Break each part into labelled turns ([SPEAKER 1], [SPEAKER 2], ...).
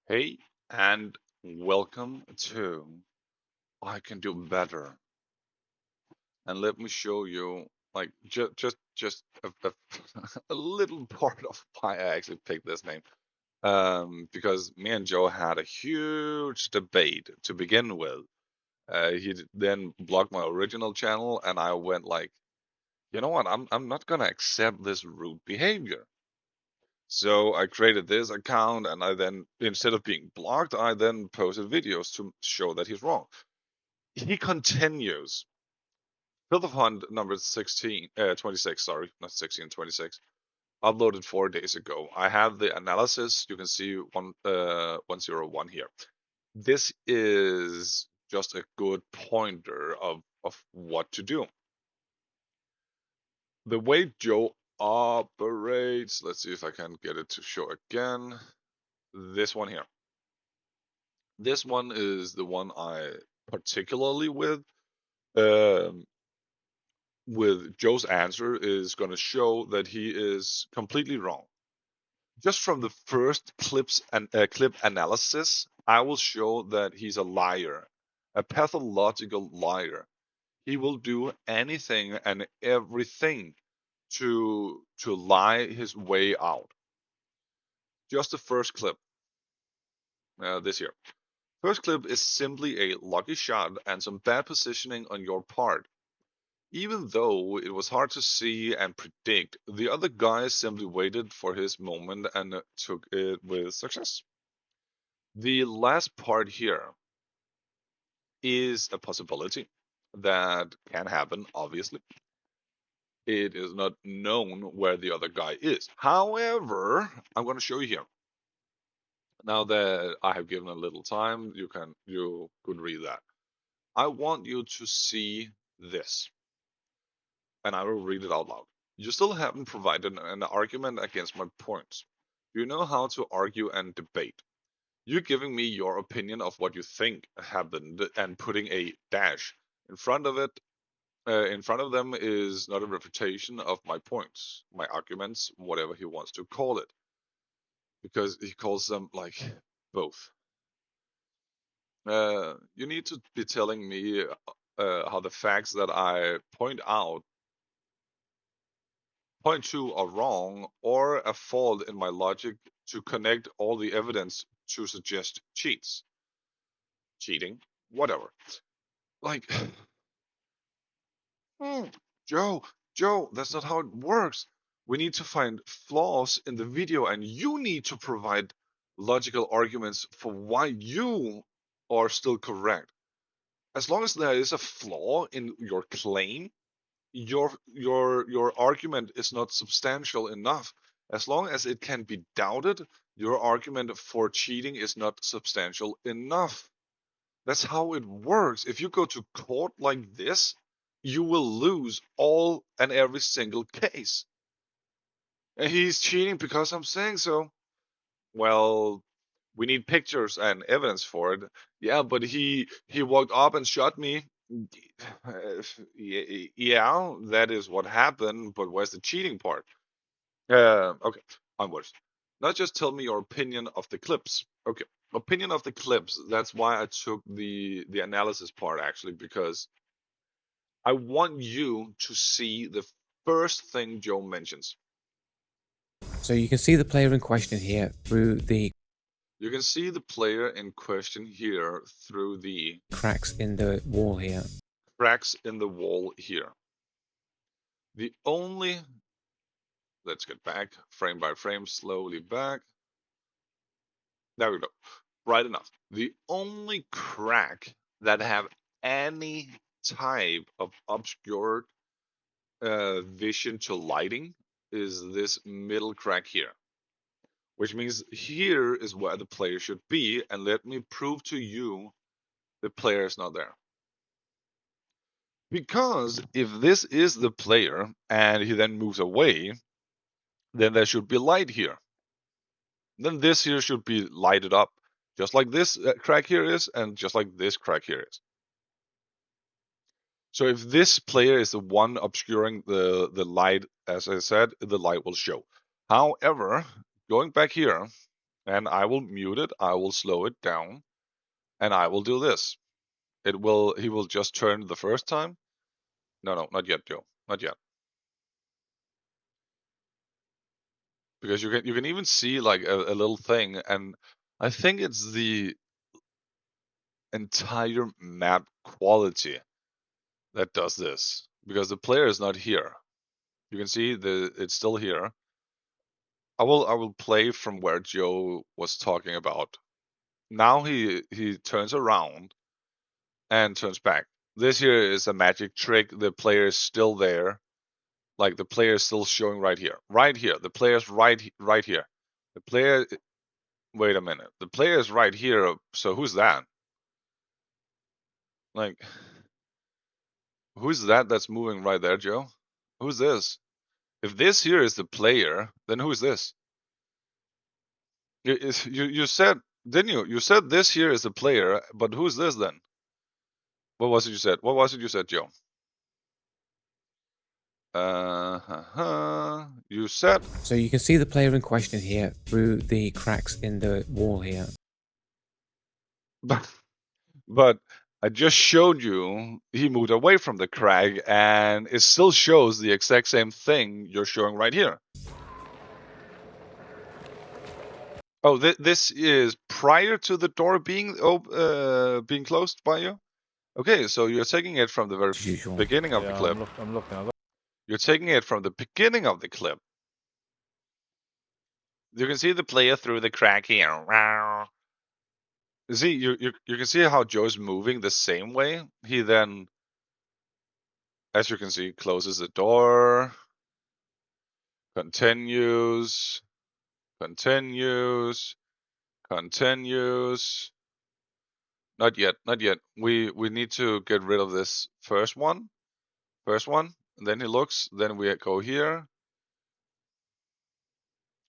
[SPEAKER 1] Hey, and welcome to I Can Do Better. And let me show you, like, just a little part of why I actually picked this name. Because me and Joe had a huge debate to begin with. Then blocked my original channel, and I went like, you know what? I'm not gonna accept this rude behavior. So I created this account, and I then, instead of being blocked, I then posted videos to show that he's wrong. He continues. Filter Fund number 26, sorry, not 16, 26, uploaded 4 days ago. I have the analysis. You can see 101 here. This is just a good pointer of what to do. The way Joe operates, let's see if I can get it to show again. This one here. This one is the one I particularly with Joe's answer is going to show that he is completely wrong. Just from the first clip analysis, I will show that he's a liar, a pathological liar. He will do anything and everything to lie his way out. Just the first clip, this here. First clip is simply a lucky shot and some bad positioning on your part. Even though it was hard to see and predict, the other guy simply waited for his moment and took it with success. The last part here is a possibility that can happen, obviously. It is not known where the other guy is. However, I'm going to show you here. Now that I have given a little time, you could read that. I want you to see this, and I will read it out loud. You still haven't provided an argument against my points. You know how to argue and debate. You're giving me your opinion of what you think happened and putting a dash in front of it. In front of them is not a refutation of my points, my arguments, whatever he wants to call it, because he calls them like both. You need to be telling me how the facts that I point to are wrong or a fault in my logic to connect all the evidence to suggest cheating, whatever. Like, Joe, Joe, that's not how it works. We need to find flaws in the video, and you need to provide logical arguments for why you are still correct. As long as there is a flaw in your claim, your argument is not substantial enough. As long as it can be doubted, your argument for cheating is not substantial enough. That's how it works. If you go to court like this, you will lose all and every single case. And he's cheating because I'm saying so. Well, we need pictures and evidence for it. Yeah, but he walked up and shot me. Yeah, that is what happened, but where's the cheating part? Okay, onwards. Not just tell me your opinion of the clips. Okay, opinion of the clips. That's why I took the analysis part actually, because I want you to see the first thing Joe mentions.
[SPEAKER 2] So you can see the player in question here through the
[SPEAKER 1] You can see the player in question here through the
[SPEAKER 2] cracks in the wall here.
[SPEAKER 1] cracks in the wall here. The only, let's get back frame by frame, slowly back. There we go. Right enough. The only crack that have any type of obscured vision to lighting is this middle crack here, which means here is where the player should be, and let me prove to you the player is not there. Because if this is the player and he then moves away, then there should be light here. Then this here should be lighted up, just like this crack here is, and just like this crack here is. So if this player is the one obscuring the light, as I said, the light will show. However, going back here, And I will mute it, I will slow it down, and I will do this. He will just turn the first time. No, not yet, Joe. Not yet. Because you can even see like a little thing, and I think it's the entire map quality that does this. Because the player is not here. You can see it's still here. I will play from where Joe was talking about. Now he turns around and turns back. This here is a magic trick. The player is still there. Like the player is still showing right here. Right here. The player's right here. The player wait a minute. The player is right here. So who's that? Like who's that's moving right there, Joe? Who's this? If this here is the player, then who's this? You said, didn't you? You said this here is the player, but who's this then? What was it you said? What was it you said, Joe? You said.
[SPEAKER 2] So you can see the player in question here through the cracks in the wall here.
[SPEAKER 1] But I just showed you he moved away from the crag, and it still shows the exact same thing you're showing right here. Oh, this is prior to the door being being closed by you. Okay, so you're taking it from the very beginning of the clip.
[SPEAKER 3] I'm looking.
[SPEAKER 1] You're taking it from the beginning of the clip. You can see the player through the crack here. You see, you can see how Joe's moving the same way. He then, as you can see, closes the door, continues, continues, continues. Not yet, not yet. We need to get rid of this first one. First one. And then he looks. Then we go here.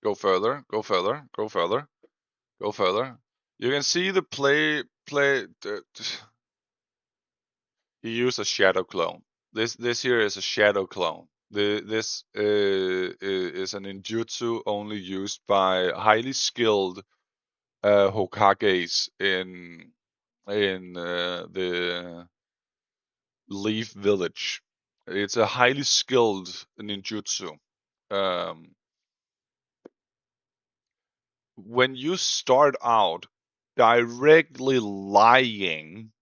[SPEAKER 1] Go further. Go further. Go further. Go further. You can see the play. He used a shadow clone. This here is a shadow clone. This is an ninjutsu only used by highly skilled Hokages in the Leaf Village. It's a highly skilled ninjutsu. Um, when you start out directly lying,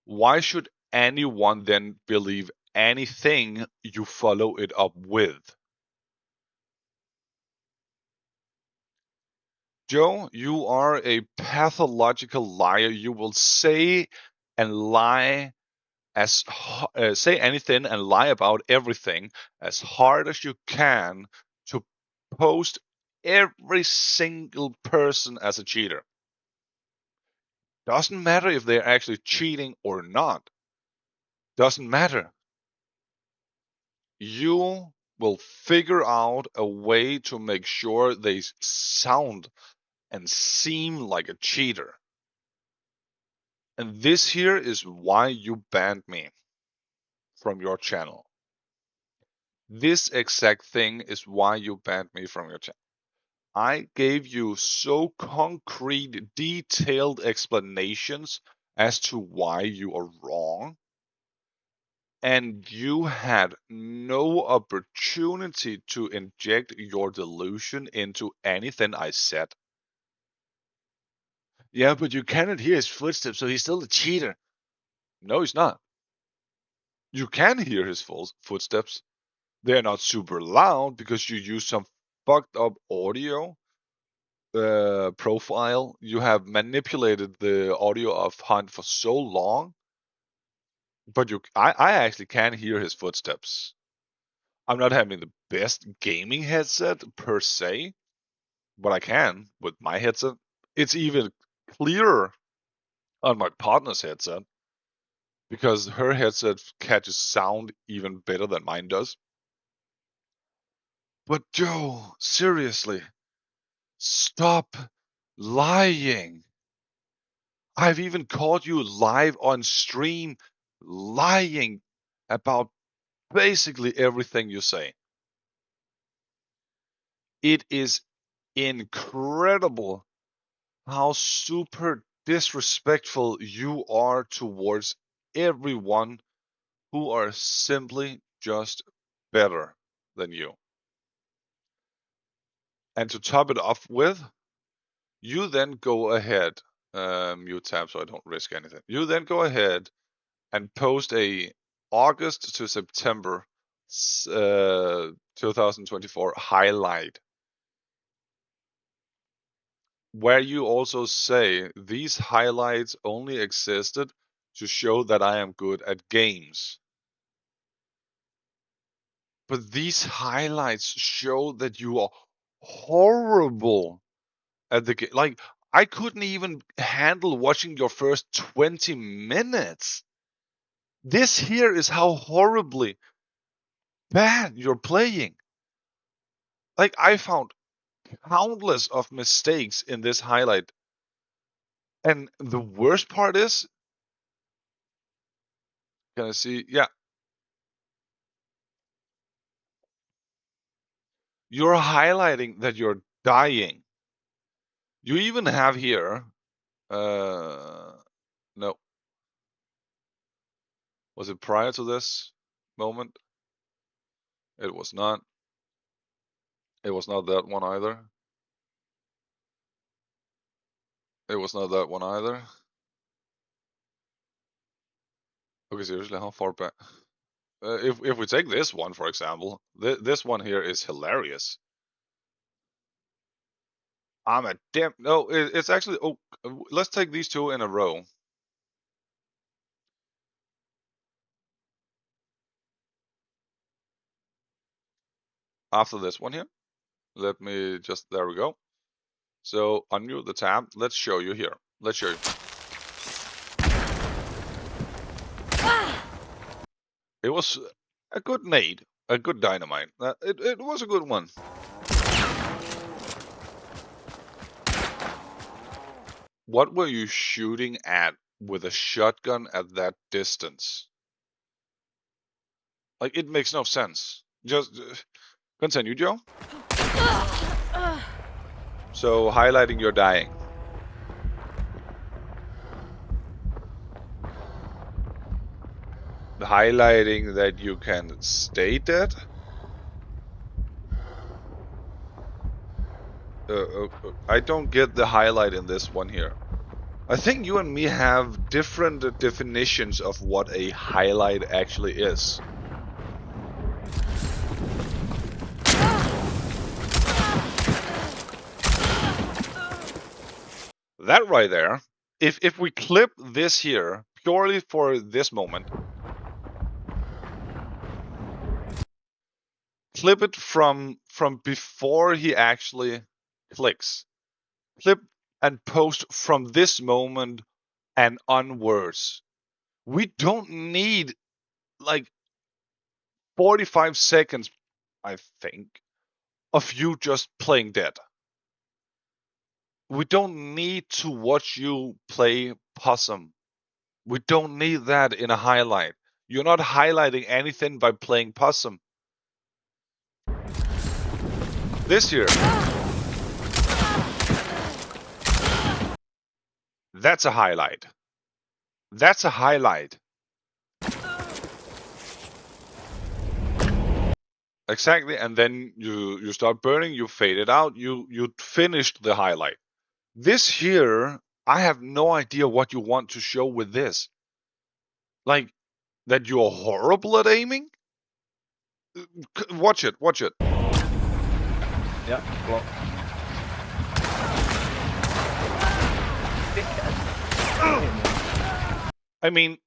[SPEAKER 1] why should anyone then believe anything you follow it up with? Joe, you are a pathological liar. You will say and lie say anything and lie about everything as hard as you can to post every single person as a cheater. Doesn't matter if they're actually cheating or not. Doesn't matter. You will figure out a way to make sure they sound and seem like a cheater. And this here is why you banned me from your channel. This exact thing is why you banned me from your channel. I gave you so concrete, detailed explanations as to why you are wrong, and you had no opportunity to inject your delusion into anything I said. Yeah, but you cannot hear his footsteps, so he's still a cheater. No, he's not. You can hear his footsteps. They're not super loud because you use some fucked up audio profile. You have manipulated the audio of Hunt for so long, but I actually can hear his footsteps. I'm not having the best gaming headset per se, but I can with my headset. It's even clearer on my partner's headset because her headset catches sound even better than mine does. But Joe, seriously, stop lying. I've even caught you live on stream lying about basically everything you say. It is incredible how super disrespectful you are towards everyone who are simply just better than you. And to top it off with, you then go ahead, mute tab so I don't risk anything. You then go ahead and post a August to September 2024 highlight, where you also say these highlights only existed to show that I am good at games. But these highlights show that you are horrible at the game. Like, I couldn't even handle watching your first 20 minutes. This here is how horribly bad you're playing. Like, I found countless of mistakes in this highlight. And the worst part is, can I see? Yeah. You're highlighting that you're dying. You even have here, no. Was it prior to this moment? It was not. It was not that one either. It was not that one either. Okay, seriously, how far back? If we take this one, for example, this one here is hilarious. I'm a damn... No, it's actually... Oh, let's take these two in a row. After this one here. Let me just... There we go. So, unmute the tab. Let's show you here. Let's show you. It was a good nade. A good dynamite. It was a good one. What were you shooting at with a shotgun at that distance? Like, it makes no sense. Just continue, Joe. So, highlighting your dying. Highlighting that you can stay dead. I don't get the highlight in this one here. I think you and me have different definitions of what a highlight actually is. That right there, if we clip this here purely for this moment, clip it from before he actually clicks. Clip and post from this moment and onwards. We don't need like 45 seconds, I think, of you just playing dead. We don't need to watch you play possum. We don't need that in a highlight. You're not highlighting anything by playing possum. This year. That's a highlight. That's a highlight. Exactly, and then you start burning, you fade it out, you finished the highlight. This here, I have no idea what you want to show with this. Like, that you're horrible at aiming? Watch it, watch it.
[SPEAKER 3] Yeah, block.
[SPEAKER 1] I mean,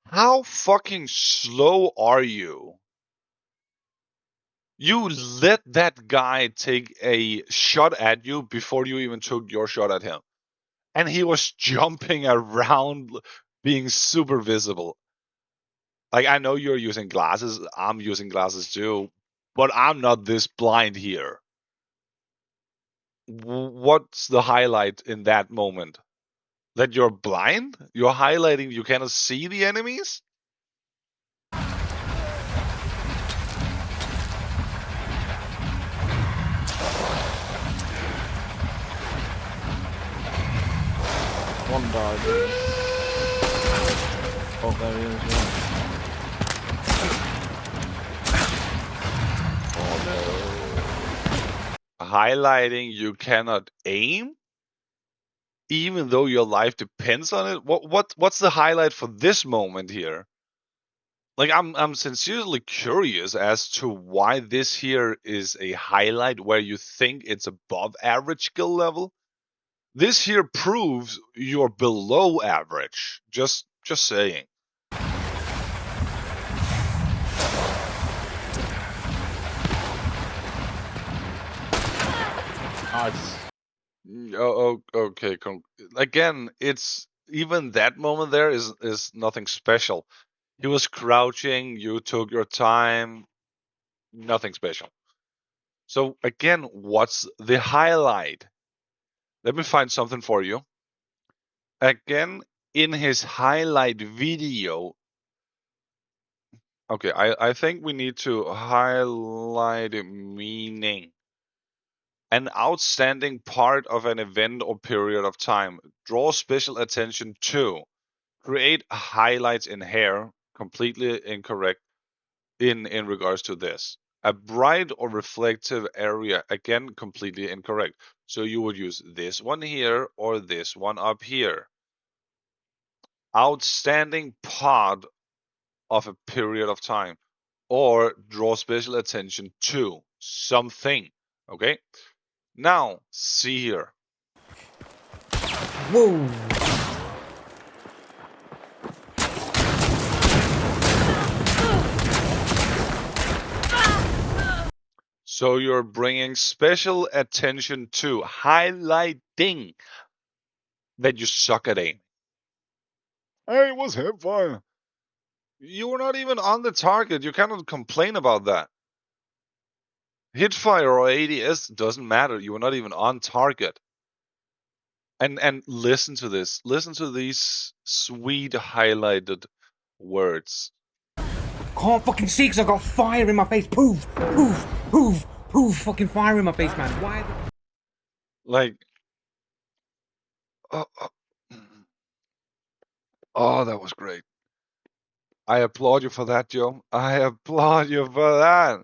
[SPEAKER 1] how fucking slow are you? You let that guy take a shot at you before you even took your shot at him. And he was jumping around, being super visible. Like, I know you're using glasses, I'm using glasses too, but I'm not this blind here. What's the highlight in that moment? That you're blind? You're highlighting you cannot see the enemies?
[SPEAKER 3] One died. Oh, there he is, yeah.
[SPEAKER 1] Highlighting you cannot aim, even though your life depends on it. What's the highlight for this moment here? Like, I'm sincerely curious as to why this here is a highlight where you think it's above average skill level. This here proves you're below average. Just saying.
[SPEAKER 3] Nice.
[SPEAKER 1] Oh, okay. Again, it's even that moment there is nothing special. He was crouching. You took your time. Nothing special. So again, what's the highlight? Let me find something for you. Again, in his highlight video. Okay, I think we need to highlight meaning. An outstanding part of an event or period of time. Draw special attention to. Create highlights in hair. Completely incorrect in regards to this. A bright or reflective area. Again, completely incorrect. So you would use this one here or this one up here. Outstanding part of a period of time. Or draw special attention to something. Okay? Now, see here.
[SPEAKER 2] Whoa!
[SPEAKER 1] So you're bringing special attention to highlighting that you suck at aim. Hey, it was hipfire. You were not even on the target. You cannot complain about that. Hitfire or ADS doesn't matter. You were not even on target. And listen to this. Listen to these sweet highlighted words.
[SPEAKER 2] Can't fucking see because I got fire in my face. Poof, poof, poof, poof. Fucking fire in my face, man. Why?
[SPEAKER 1] Like, oh, oh, that was great. I applaud you for that, Joe. I applaud you for that.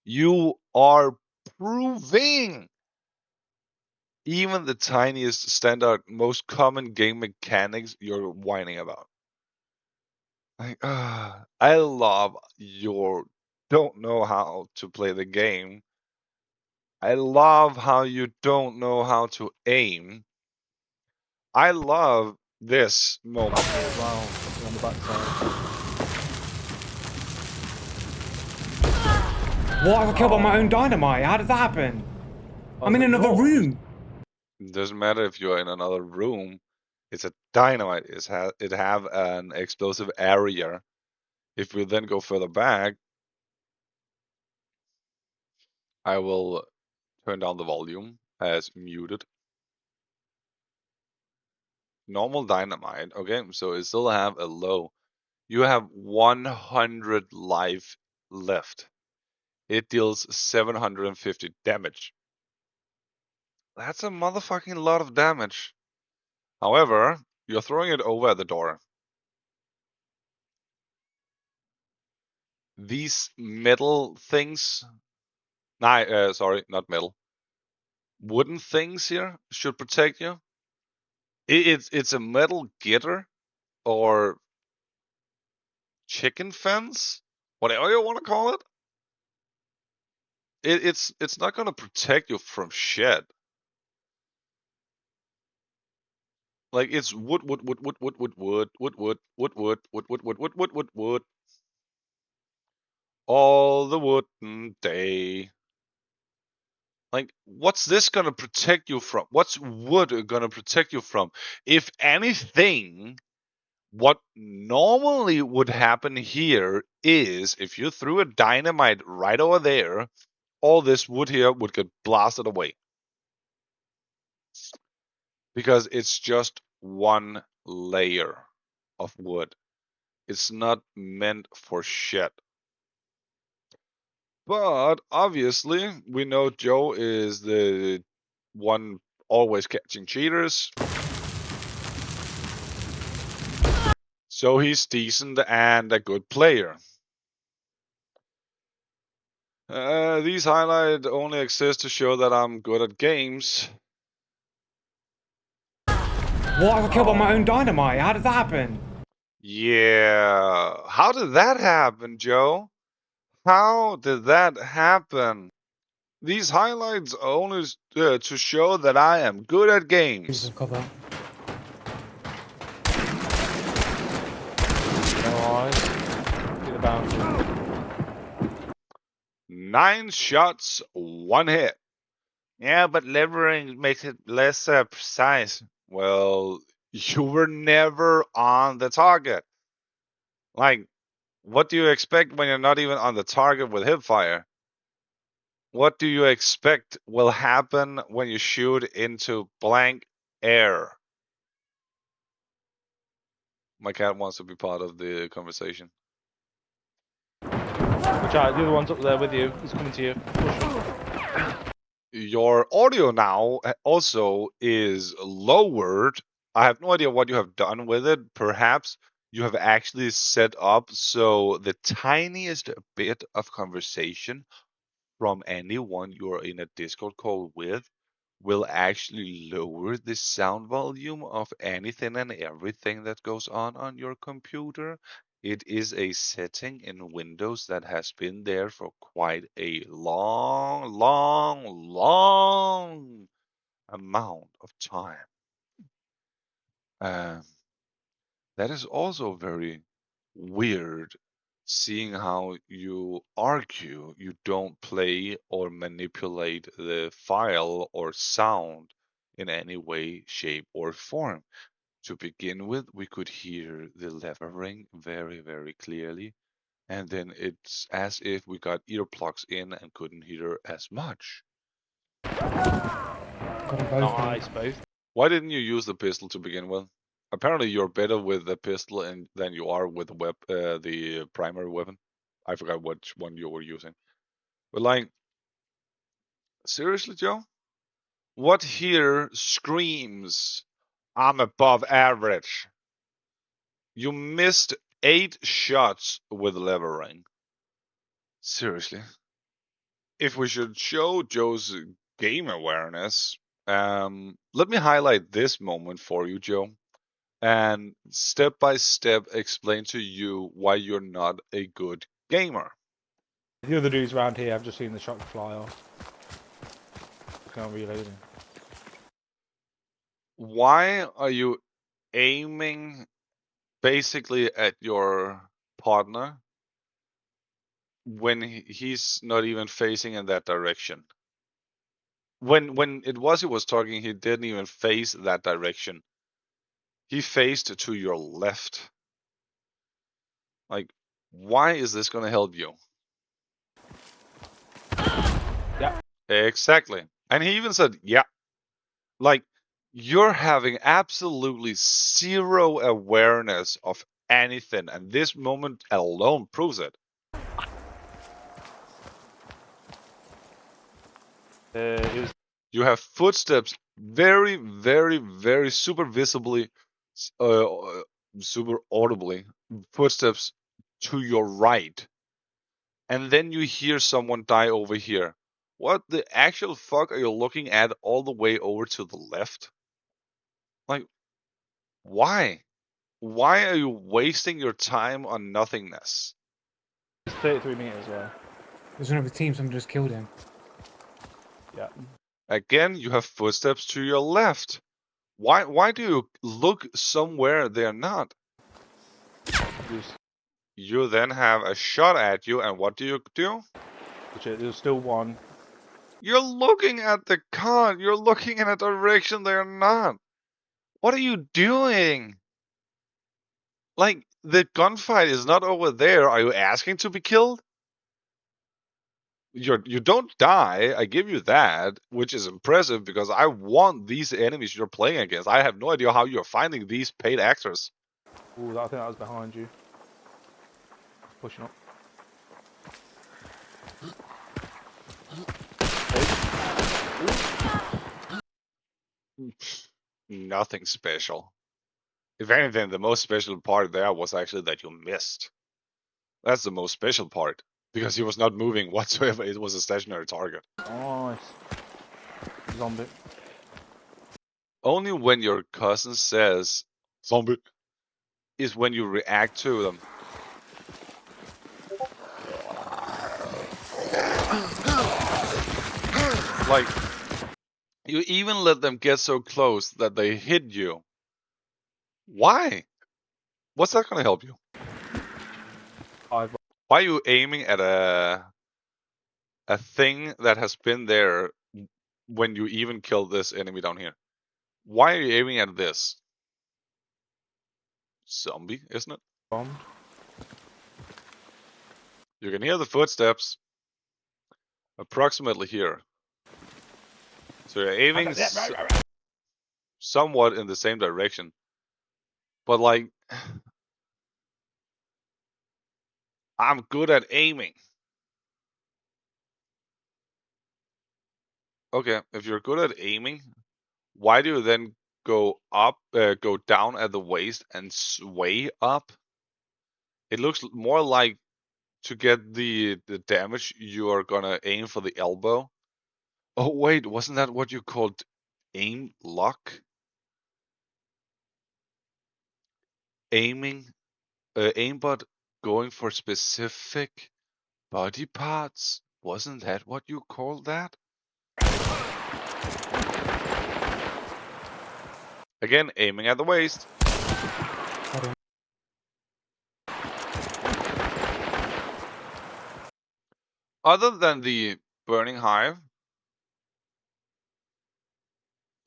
[SPEAKER 1] You are proving even the tiniest standard, most common game mechanics you're whining about. Like, I love your don't know how to play the game. I love how you don't know how to aim. I love this moment.
[SPEAKER 3] Wow, on the backside.
[SPEAKER 2] What? I got killed by my own dynamite. How did that happen? I'm in another room.
[SPEAKER 1] It doesn't matter if you're in another room. It's a dynamite. It have an explosive area. If we then go further back, I will turn down the volume as muted. Normal dynamite. Okay, so it still have a low. You have 100 life left. It deals 750 damage. That's a motherfucking lot of damage. However, you're throwing it over the door. These metal things, sorry, not metal. Wooden things here should protect you. It's a metal getter or chicken fence, whatever you want to call it. It's not gonna protect you from shit. Like it's wood. All the wooden day. Like, what's this gonna protect you from? What's wood gonna protect you from? If anything, what normally would happen here is if you threw a dynamite right over there, all this wood here would get blasted away. Because it's just one layer of wood. It's not meant for shit. But obviously, we know Joe is the one always catching cheaters. So he's decent and a good player. These highlights only exist to show that I'm good at games.
[SPEAKER 2] What? I got killed by my own dynamite. How did that happen?
[SPEAKER 1] Yeah. How did that happen, Joe? How did that happen? These highlights only to show that I am good at games.
[SPEAKER 2] Jesus, cover.
[SPEAKER 3] No eyes. Get the boundary.
[SPEAKER 1] 9 shots, 1 hit. Yeah, but levering makes it less precise. Well, you were never on the target. Like, what do you expect when you're not even on the target with hipfire? What do you expect will happen when you shoot into blank air? My cat wants to be part of the conversation.
[SPEAKER 3] Watch out, the other one's up there with you. He's coming to you.
[SPEAKER 1] Your audio now also is lowered. I have no idea what you have done with it. Perhaps you have actually set up so the tiniest bit of conversation from anyone you're in a Discord call with will actually lower the sound volume of anything and everything that goes on your computer. It is a setting in Windows that has been there for quite a long amount of time. That is also very weird, seeing how you argue you don't play or manipulate the file or sound in any way, shape, or form. To begin with, we could hear the levering very clearly, and then it's as if we got earplugs in and couldn't hear as much.
[SPEAKER 2] Got them both.
[SPEAKER 3] Nice, both.
[SPEAKER 1] Why didn't you use the pistol to begin with? Apparently, you're better with the pistol than you are with the primary weapon. I forgot which one you were using. But like, seriously, Joe? What here screams, I'm above average? You missed 8 shots with levering. Seriously. If we should show Joe's game awareness, let me highlight this moment for you, Joe, and step by step explain to you why you're not a good gamer.
[SPEAKER 3] The other dude's around here. I've just seen the shot fly off. Can't reload him.
[SPEAKER 1] Why are you aiming basically at your partner when he's not even facing in that direction? When it was he was talking, he didn't even face that direction. He faced to your left. Like, why is this gonna help you?
[SPEAKER 3] Yeah.
[SPEAKER 1] Exactly. And he even said, yeah. Like, you're having absolutely zero awareness of anything, and this moment alone proves it.
[SPEAKER 3] It was.
[SPEAKER 1] You have footsteps very super visibly, super audibly, footsteps to your right. And then you hear someone die over here. What the actual fuck are you looking at all the way over to the left? Like, why? Why are you wasting your time on nothingness?
[SPEAKER 3] It's 33 meters away.
[SPEAKER 2] There's another team. Someone just killed him.
[SPEAKER 3] Yeah.
[SPEAKER 1] Again, you have footsteps to your left. Why do you look somewhere they're not? You then have a shot at you, and what do you do?
[SPEAKER 3] There's still one.
[SPEAKER 1] You're looking at the car. You're looking in a direction they're not. What are you doing? Like, the gunfight is not over there. Are you asking to be killed? You don't die, I give you that, which is impressive because I want these enemies you're playing against. I have no idea how you're finding these paid actors.
[SPEAKER 3] Ooh, I think that was behind you. Pushing up.
[SPEAKER 1] Nothing special. If anything, the most special part there was actually that you missed. That's the most special part. Because he was not moving whatsoever. It was a stationary target.
[SPEAKER 3] Nice. Zombie.
[SPEAKER 1] Only when your cousin says zombie is when you react to them. Like, you even let them get so close that they hit you. Why? What's that gonna help you? Why are you aiming at a thing that has been there when you even killed this enemy down here? Why are you aiming at this? Zombie, isn't it?
[SPEAKER 3] Bombed.
[SPEAKER 1] You can hear the footsteps approximately here. So you're aiming somewhat in the same direction. But like, I'm good at aiming. Okay, if you're good at aiming, why do you then go down at the waist and sway up? It looks more like to get the damage, you are gonna aim for the elbow. Oh wait, wasn't that what you called aim lock? Aiming, aimbot going for specific body parts. Wasn't that what you called that? Again, aiming at the waist. Other than the burning hive,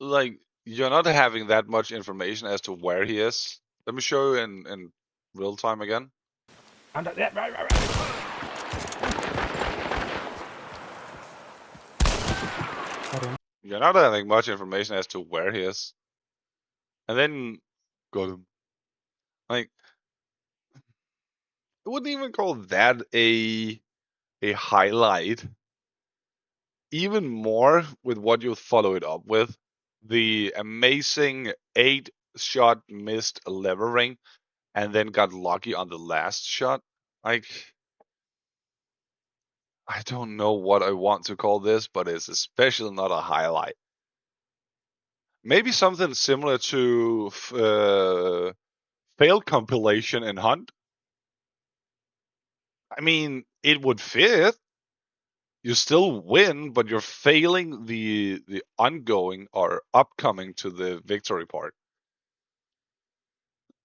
[SPEAKER 1] like, you're not having that much information as to where he is. Let me show you in real time again. You're not having much information as to where he is. And then got him. Like, I wouldn't even call that a highlight. Even more with what you follow it up with. The amazing 8-shot missed levering and then got lucky on the last shot. Like, I don't know what I want to call this, but it's especially not a highlight. Maybe something similar to failed compilation in Hunt. I mean, it would fit. You still win, but you're failing the ongoing or upcoming to the victory part.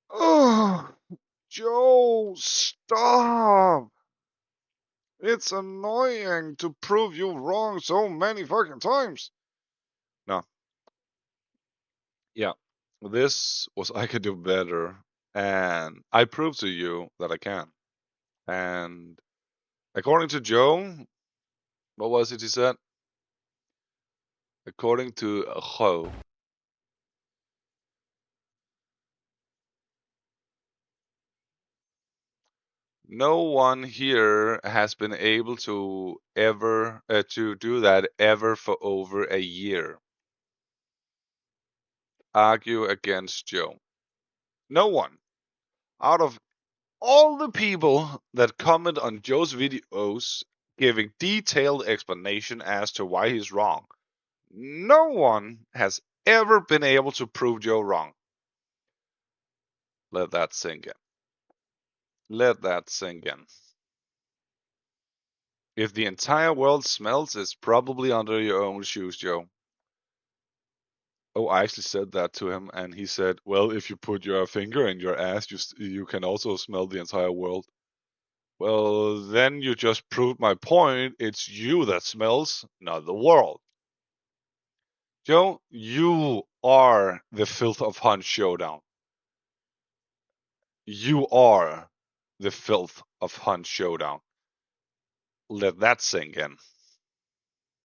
[SPEAKER 1] Oh, Joe, stop! It's annoying to prove you wrong so many fucking times. No. Yeah. This was I could do better. And I proved to you that I can. And according to Joe, what was it he said? According to Joe, no one here has been able to ever to do that ever for over a year. Argue against Joe. No one. Out of all the people that comment on Joe's videos giving detailed explanation as to why he's wrong, no one has ever been able to prove Joe wrong. Let that sink in. Let that sink in. If the entire world smells, it's probably under your own shoes, Joe. Oh, I actually said that to him, and he said, well, if you put your finger in your ass, you can also smell the entire world. Well, then you just proved my point. It's you that smells, not the world. Joe, you are the filth of Hunt Showdown. You are the filth of Hunt Showdown. Let that sink in.